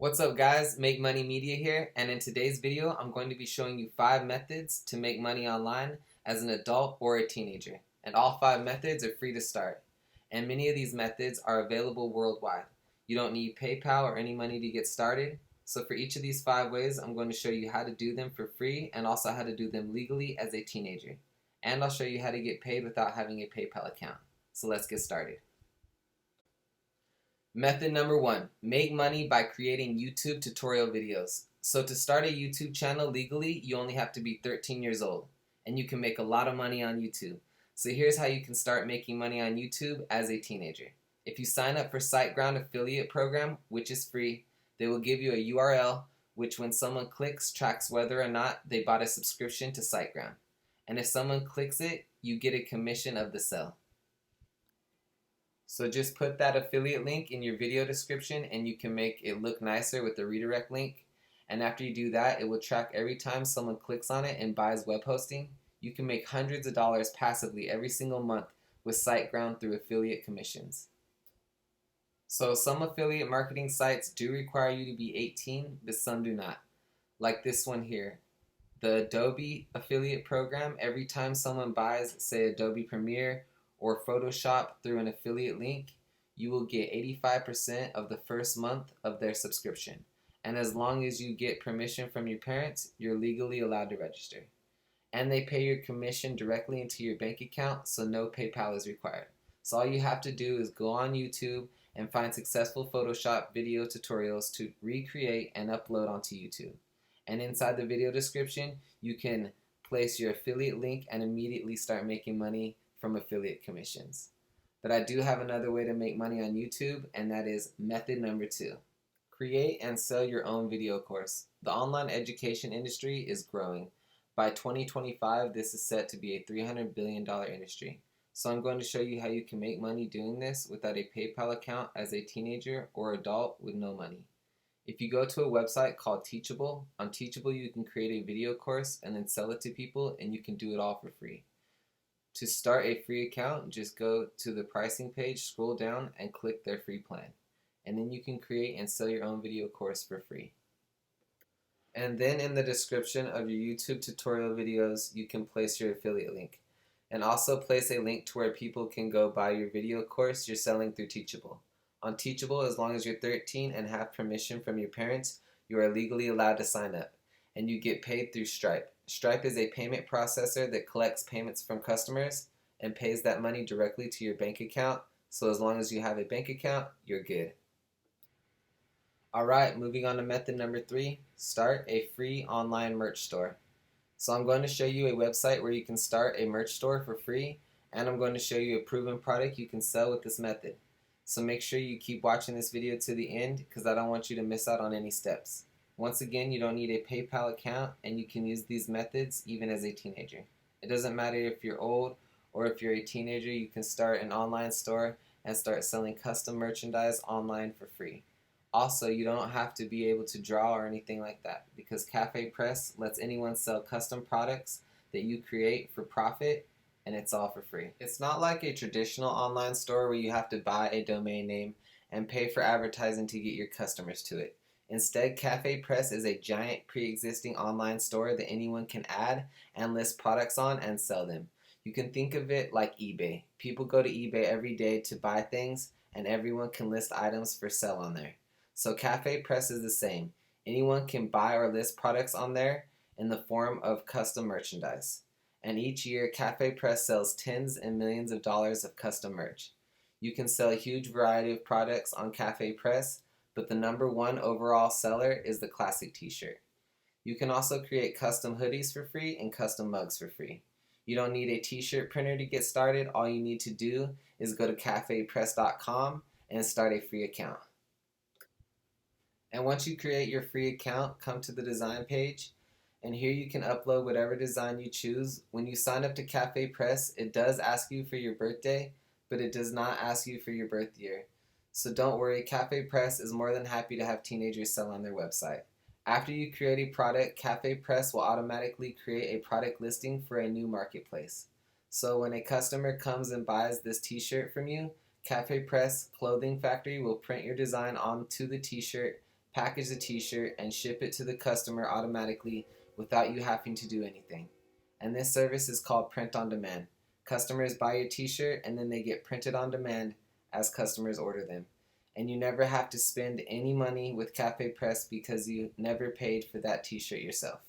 What's up guys, Make Money Media here, and in today's video I'm going to be showing you 5 methods to make money online as an adult or a teenager. And all 5 methods are free to start. And many of these methods are available worldwide. You don't need PayPal or any money to get started. So for each of these 5 ways I'm going to show you how to do them for free and also how to do them legally as a teenager. And I'll show you how to get paid without having a PayPal account. So let's get started. Method number 1, make money by creating YouTube tutorial videos. So to start a YouTube channel legally, you only have to be 13 years old, and you can make a lot of money on YouTube. So here's how you can start making money on YouTube as a teenager. If you sign up for SiteGround affiliate program, which is free, they will give you a URL, which when someone clicks tracks whether or not they bought a subscription to SiteGround. And if someone clicks it, you get a commission of the sale. So just put that affiliate link in your video description and you can make it look nicer with the redirect link. And after you do that, it will track every time someone clicks on it and buys web hosting. You can make hundreds of dollars passively every single month with SiteGround through affiliate commissions. So some affiliate marketing sites do require you to be 18, but some do not. Like this one here. The Adobe affiliate program, every time someone buys, say Adobe Premiere or Photoshop through an affiliate link, you will get 85% of the first month of their subscription. And as long as you get permission from your parents, you're legally allowed to register. And they pay your commission directly into your bank account, so no PayPal is required. So all you have to do is go on YouTube and find successful Photoshop video tutorials to recreate and upload onto YouTube. And inside the video description, you can place your affiliate link and immediately start making money from affiliate commissions. But I do have another way to make money on YouTube, and that is method number 2. Create and sell your own video course. The online education industry is growing. By 2025, this is set to be a $300 billion industry. So I'm going to show you how you can make money doing this without a PayPal account as a teenager or adult with no money. If you go to a website called Teachable, on Teachable you can create a video course and then sell it to people, and you can do it all for free. To start a free account, just go to the pricing page, scroll down, and click their free plan. And then you can create and sell your own video course for free. And then in the description of your YouTube tutorial videos, you can place your affiliate link. And also place a link to where people can go buy your video course you're selling through Teachable. On Teachable, as long as you're 13 and have permission from your parents, you are legally allowed to sign up. And you get paid through Stripe. Stripe is a payment processor that collects payments from customers and pays that money directly to your bank account. So as long as you have a bank account, you're good. Alright, moving on to method number 3, start a free online merch store. So I'm going to show you a website where you can start a merch store for free, and I'm going to show you a proven product you can sell with this method. So make sure you keep watching this video to the end because I don't want you to miss out on any steps. Once again, you don't need a PayPal account, and you can use these methods even as a teenager. It doesn't matter if you're old or if you're a teenager, you can start an online store and start selling custom merchandise online for free. Also, you don't have to be able to draw or anything like that because Cafe Press lets anyone sell custom products that you create for profit, and it's all for free. It's not like a traditional online store where you have to buy a domain name and pay for advertising to get your customers to it. Instead, Cafe Press is a giant pre-existing online store that anyone can add and list products on and sell them. You can think of it like eBay. People go to eBay every day to buy things, and everyone can list items for sale on there. So Cafe Press is the same. Anyone can buy or list products on there in the form of custom merchandise. And each year, Cafe Press sells tens and millions of dollars of custom merch. You can sell a huge variety of products on Cafe Press, but the number 1 overall seller is the classic t-shirt. You can also create custom hoodies for free and custom mugs for free. You don't need a t-shirt printer to get started. All you need to do is go to cafepress.com and start a free account. And once you create your free account, come to the design page, and here you can upload whatever design you choose. When you sign up to Cafe Press, it does ask you for your birthday, but it does not ask you for your birth year. So don't worry, Cafe Press is more than happy to have teenagers sell on their website. After you create a product, Cafe Press will automatically create a product listing for a new marketplace. So when a customer comes and buys this t-shirt from you, Cafe Press Clothing Factory will print your design onto the t-shirt, package the t-shirt, and ship it to the customer automatically without you having to do anything. And this service is called print on demand. Customers buy your t-shirt and then they get printed on demand as customers order them. And you never have to spend any money with Cafe Press because you never paid for that t-shirt yourself.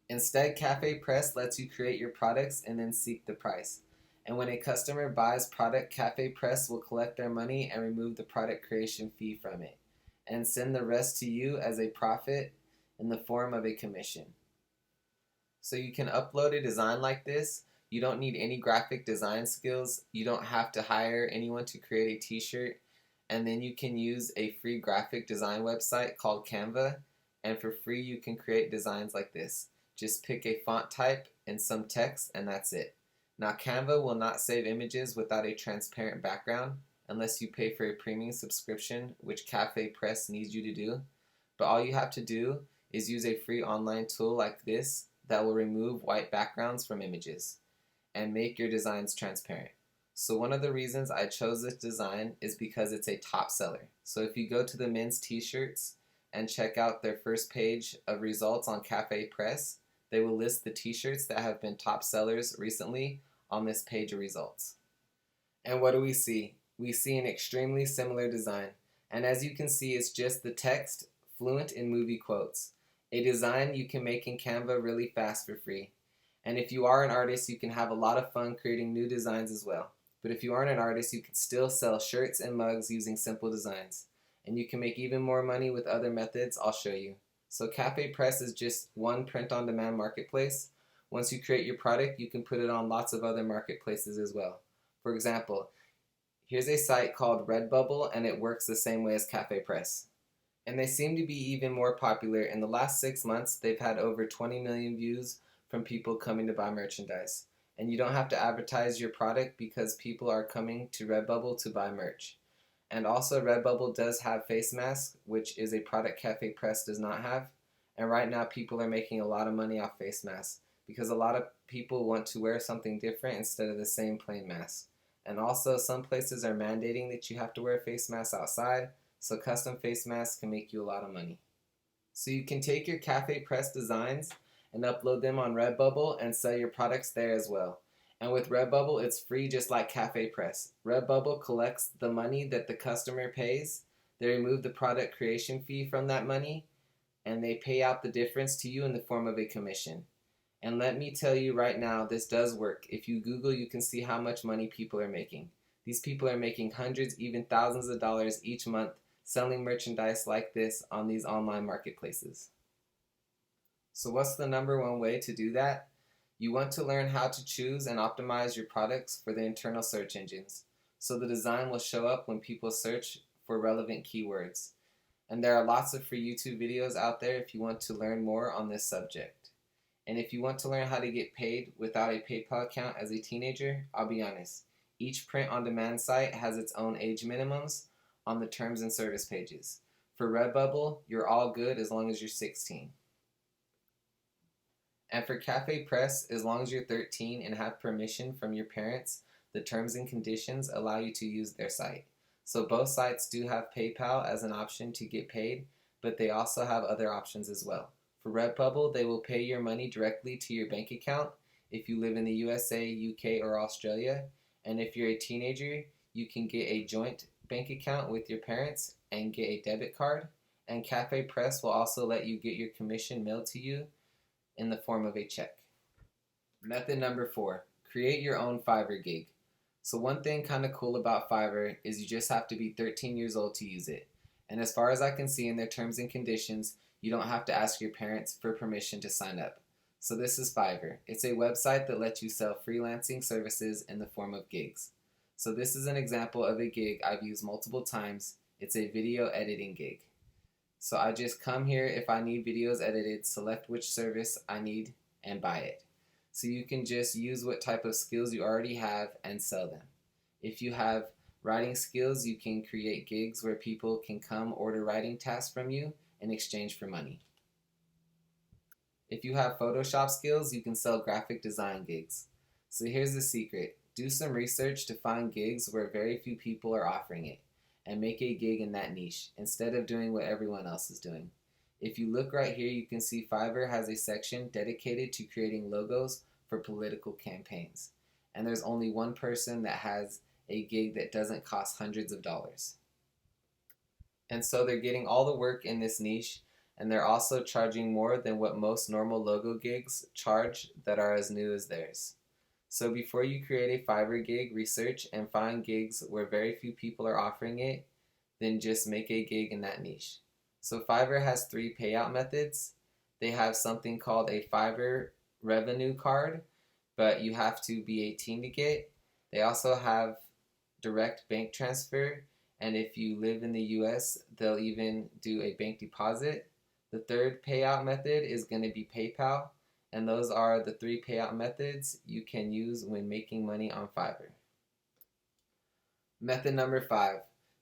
Instead, Cafe Press lets you create your products and then seek the price. And when a customer buys product, Cafe Press will collect their money and remove the product creation fee from it, and send the rest to you as a profit in the form of a commission. So you can upload a design like this. You don't need any graphic design skills. You don't have to hire anyone to create a t-shirt. And then you can use a free graphic design website called Canva. And for free, you can create designs like this. Just pick a font type and some text, and that's it. Now, Canva will not save images without a transparent background unless you pay for a premium subscription, which Cafe Press needs you to do. But all you have to do is use a free online tool like this that will remove white backgrounds from images and make your designs transparent. So one of the reasons I chose this design is because it's a top seller. So if you go to the men's t-shirts and check out their first page of results on Cafe Press, they will list the t-shirts that have been top sellers recently on this page of results. And what do we see? We see an extremely similar design. And as you can see, it's just the text fluent in movie quotes. A design you can make in Canva really fast for free. And if you are an artist, you can have a lot of fun creating new designs as well. But if you aren't an artist, you can still sell shirts and mugs using simple designs. And you can make even more money with other methods I'll show you. So Cafe Press is just one print-on-demand marketplace. Once you create your product, you can put it on lots of other marketplaces as well. For example, here's a site called Redbubble, and it works the same way as Cafe Press. And they seem to be even more popular. In the last 6 months, they've had over 20 million views from people coming to buy merchandise. And you don't have to advertise your product because people are coming to Redbubble to buy merch. And also, Redbubble does have face masks, which is a product Cafe Press does not have. And right now, people are making a lot of money off face masks because a lot of people want to wear something different instead of the same plain mask. And also, some places are mandating that you have to wear face masks outside, so custom face masks can make you a lot of money. So you can take your Cafe Press designs and upload them on Redbubble and sell your products there as well. And with Redbubble, it's free just like Cafe Press. Redbubble collects the money that the customer pays, they remove the product creation fee from that money, and they pay out the difference to you in the form of a commission. And let me tell you right now, this does work. If you Google, you can see how much money people are making. These people are making hundreds, even thousands of dollars each month selling merchandise like this on these online marketplaces. So what's the number one way to do that? You want to learn how to choose and optimize your products for the internal search engines, so the design will show up when people search for relevant keywords. And there are lots of free YouTube videos out there if you want to learn more on this subject. And if you want to learn how to get paid without a PayPal account as a teenager, I'll be honest, each print-on-demand site has its own age minimums on the terms and service pages. For Redbubble, you're all good as long as you're 16. And for Cafe Press, as long as you're 13 and have permission from your parents, the terms and conditions allow you to use their site. So both sites do have PayPal as an option to get paid, but they also have other options as well. For Redbubble, they will pay your money directly to your bank account if you live in the USA, UK, or Australia. And if you're a teenager, you can get a joint bank account with your parents and get a debit card. And Cafe Press will also let you get your commission mailed to you in the form of a check. Method number 4, create your own Fiverr gig. So one thing kind of cool about Fiverr is you just have to be 13 years old to use it. And as far as I can see in their terms and conditions, you don't have to ask your parents for permission to sign up. So this is Fiverr. It's a website that lets you sell freelancing services in the form of gigs. So this is an example of a gig I've used multiple times. It's a video editing gig. So I just come here if I need videos edited, select which service I need, and buy it. So you can just use what type of skills you already have and sell them. If you have writing skills, you can create gigs where people can come order writing tasks from you in exchange for money. If you have Photoshop skills, you can sell graphic design gigs. So here's the secret. Do some research to find gigs where very few people are offering it. and make a gig in that niche instead of doing what everyone else is doing. If you look right here, you can see Fiverr has a section dedicated to creating logos for political campaigns. And there's only one person that has a gig that doesn't cost hundreds of dollars. And so they're getting all the work in this niche, and they're also charging more than what most normal logo gigs charge that are as new as theirs. So before you create a Fiverr gig, research and find gigs where very few people are offering it, then just make a gig in that niche. So Fiverr has 3 payout methods. They have something called a Fiverr revenue card, but you have to be 18 to get. They also have direct bank transfer, and if you live in the US, they'll even do a bank deposit. The third payout method is going to be PayPal, and those are the 3 payout methods you can use when making money on Fiverr. Method number 5,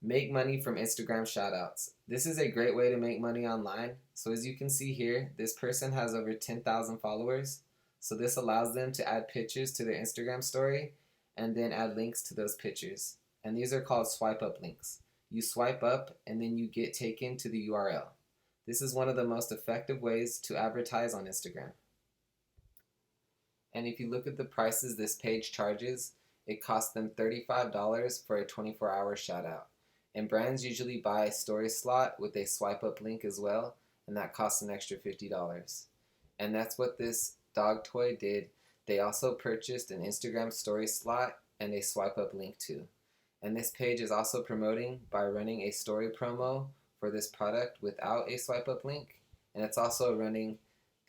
make money from Instagram shoutouts. This is a great way to make money online. So as you can see here, this person has over 10,000 followers. So this allows them to add pictures to their Instagram story and then add links to those pictures. And these are called swipe up links. You swipe up and then you get taken to the URL. This is one of the most effective ways to advertise on Instagram. And if you look at the prices this page charges, it costs them $35 for a 24-hour shoutout. And brands usually buy a story slot with a swipe up link as well, and that costs an extra $50. And that's what this dog toy did. They also purchased an Instagram story slot and a swipe up link too. And this page is also promoting by running a story promo for this product without a swipe up link, and it's also running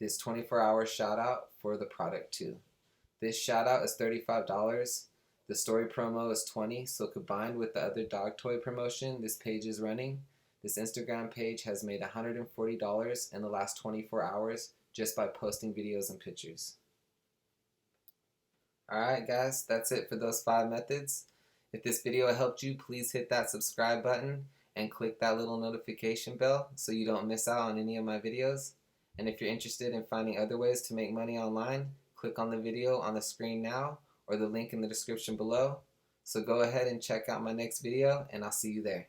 this 24-hour shout out for the product too. This shout out is $35. The story promo is $20, so combined with the other dog toy promotion this page is running, this Instagram page has made $140 in the last 24 hours just by posting videos and pictures. Alright guys, that's it for those 5 methods. If this video helped you, please hit that subscribe button and click that little notification bell so you don't miss out on any of my videos. And if you're interested in finding other ways to make money online, click on the video on the screen now or the link in the description below. So go ahead and check out my next video, and I'll see you there.